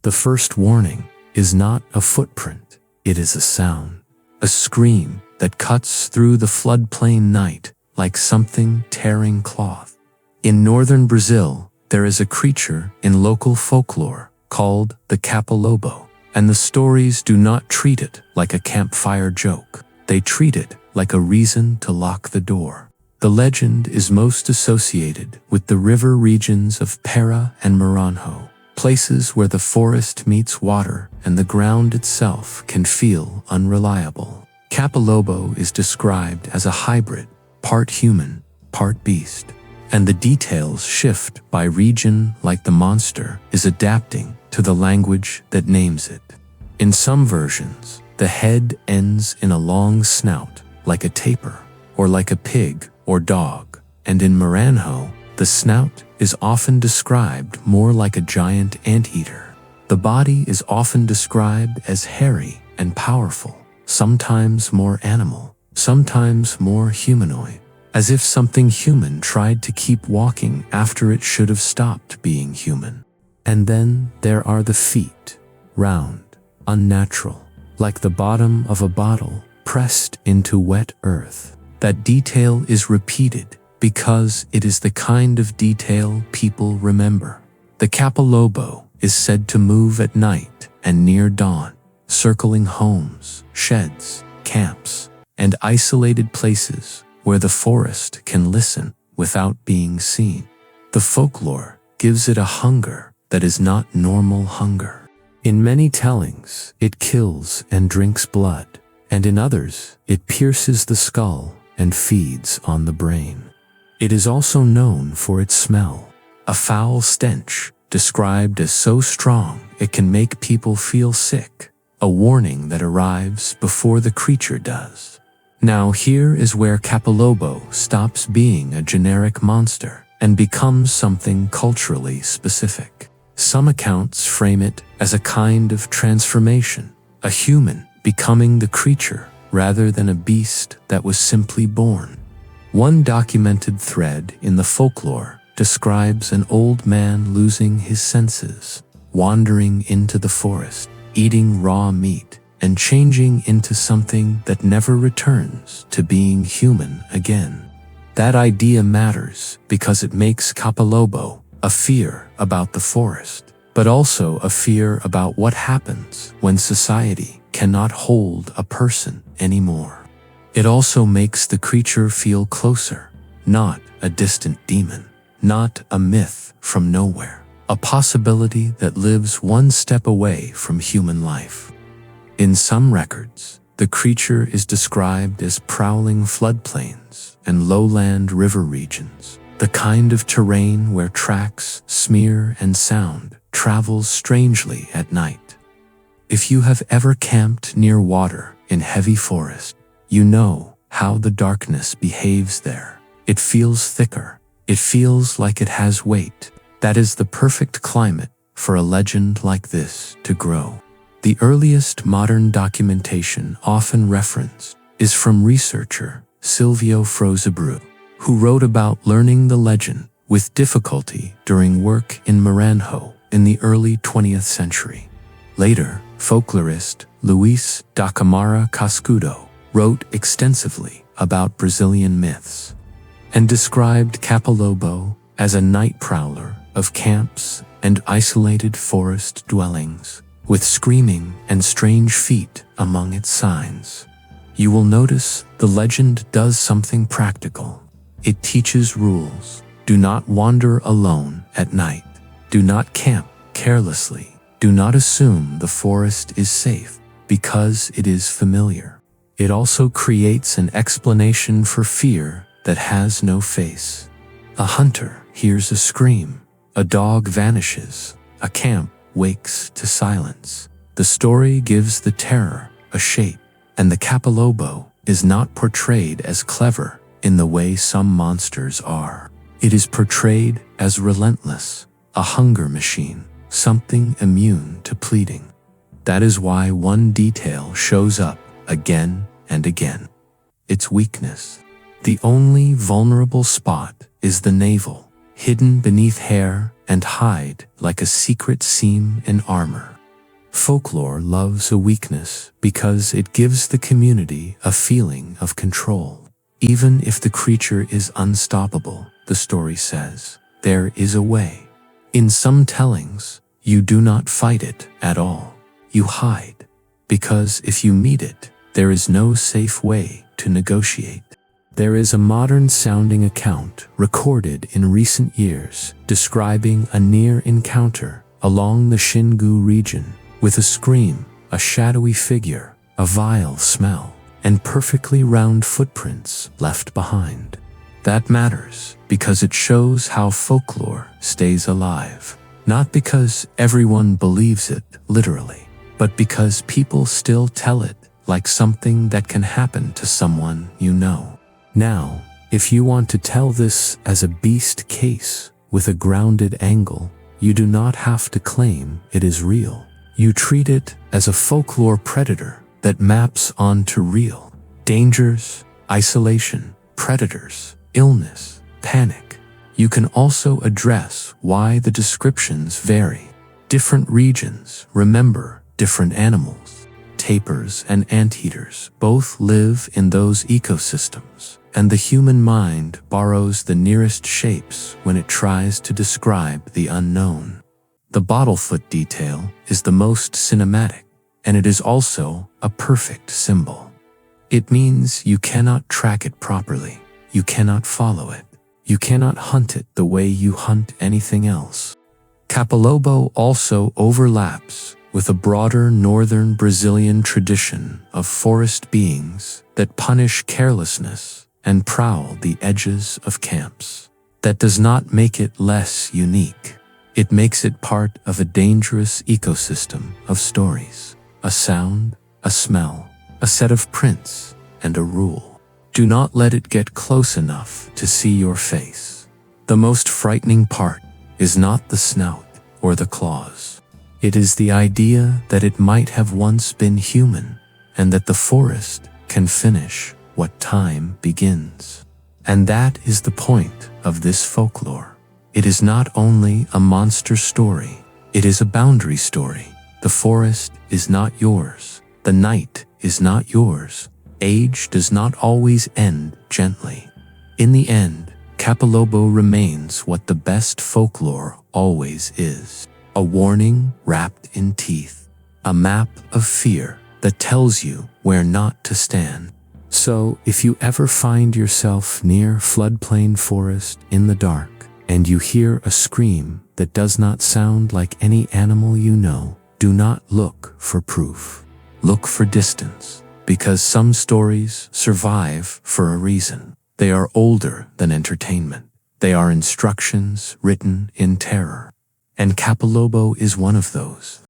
The first warning is not a footprint, it is a sound, a scream that cuts through the floodplain night like something tearing cloth. In northern Brazil, there is a creature in local folklore called the Capelobo, and the stories do not treat it like a campfire joke. They treat it like a reason to lock the door. The legend is most associated with the river regions of Pará and Maranhão, places where the forest meets water and the ground itself can feel unreliable. Capelobo is described as a hybrid, part human, part beast, and the details shift by region like the monster is adapting to the language that names it. In some versions, the head ends in a long snout, like a tapir, or like a pig or dog, and in Maranhão, the snout is often described more like a giant anteater. The body is often described as hairy and powerful, sometimes more animal, sometimes more humanoid, as if something human tried to keep walking after it should have stopped being human. And then there are the feet, round, unnatural, like the bottom of a bottle pressed into wet earth. That detail is repeated because it is the kind of detail people remember. The Capelobo is said to move at night and near dawn, circling homes, sheds, camps, and isolated places where the forest can listen without being seen. The folklore gives it a hunger that is not normal hunger. In many tellings, it kills and drinks blood, and in others, it pierces the skull and feeds on the brain. It is also known for its smell, a foul stench described as so strong it can make people feel sick, a warning that arrives before the creature does. Now here is where Capelobo stops being a generic monster and becomes something culturally specific. Some accounts frame it as a kind of transformation, a human becoming the creature rather than a beast that was simply born. One documented thread in the folklore describes an old man losing his senses, wandering into the forest, eating raw meat, and changing into something that never returns to being human again. That idea matters because it makes Capelobo a fear about the forest, but also a fear about what happens when society cannot hold a person anymore. It also makes the creature feel closer, not a distant demon, not a myth from nowhere, a possibility that lives one step away from human life. In some records, the creature is described as prowling floodplains and lowland river regions, the kind of terrain where tracks, smear, and sound travels strangely at night. If you have ever camped near water in heavy forest, you know how the darkness behaves there. It feels thicker. It feels like it has weight. That is the perfect climate for a legend like this to grow. The earliest modern documentation often referenced is from researcher Silvio Frozebrew, who wrote about learning the legend with difficulty during work in Maranhão in the early 20th century. Later, folklorist Luis da Camara Cascudo wrote extensively about Brazilian myths and described Capelobo as a night prowler of camps and isolated forest dwellings, with screaming and strange feet among its signs. You will notice the legend does something practical. It teaches rules. Do not wander alone at night. Do not camp carelessly. Do not assume the forest is safe because it is familiar. It also creates an explanation for fear that has no face. A hunter hears a scream. A dog vanishes. A camp wakes to silence. The story gives the terror a shape, and the Capelobo is not portrayed as clever in the way some monsters are. It is portrayed as relentless, a hunger machine, something immune to pleading. That is why one detail shows up again and again. Its weakness. The only vulnerable spot is the navel, hidden beneath hair and hide like a secret seam in armor. Folklore loves a weakness because it gives the community a feeling of control. Even if the creature is unstoppable, the story says, there is a way. In some tellings, you do not fight it at all. You hide, because if you meet it, there is no safe way to negotiate. There is a modern-sounding account recorded in recent years describing a near encounter along the Xingu region with a scream, a shadowy figure, a vile smell, and perfectly round footprints left behind. That matters because it shows how folklore stays alive, not because everyone believes it literally, but because people still tell it like something that can happen to someone you know. Now, if you want to tell this as a beast case with a grounded angle, you do not have to claim it is real. You treat it as a folklore predator that maps onto real dangers, isolation, predators, illness, panic. You can also address why the descriptions vary. Different regions remember different animals. Tapirs and anteaters both live in those ecosystems, and the human mind borrows the nearest shapes when it tries to describe the unknown. The bottlefoot detail is the most cinematic, and it is also a perfect symbol. It means you cannot track it properly, you cannot follow it, you cannot hunt it the way you hunt anything else. Capelobo also overlaps with a broader northern Brazilian tradition of forest beings that punish carelessness and prowl the edges of camps. That does not make it less unique. It makes it part of a dangerous ecosystem of stories, a sound, a smell, a set of prints, and a rule. Do not let it get close enough to see your face. The most frightening part is not the snout or the claws. It is the idea that it might have once been human, and that the forest can finish what time begins. And that is the point of this folklore. It is not only a monster story, it is a boundary story. The forest is not yours. The night is not yours. Age does not always end gently. In the end, Capelobo remains what the best folklore always is. A warning wrapped in teeth. A map of fear that tells you where not to stand. So, if you ever find yourself near floodplain forest in the dark, and you hear a scream that does not sound like any animal you know, do not look for proof. Look for distance, because some stories survive for a reason. They are older than entertainment. They are instructions written in terror. And Capelobo is one of those.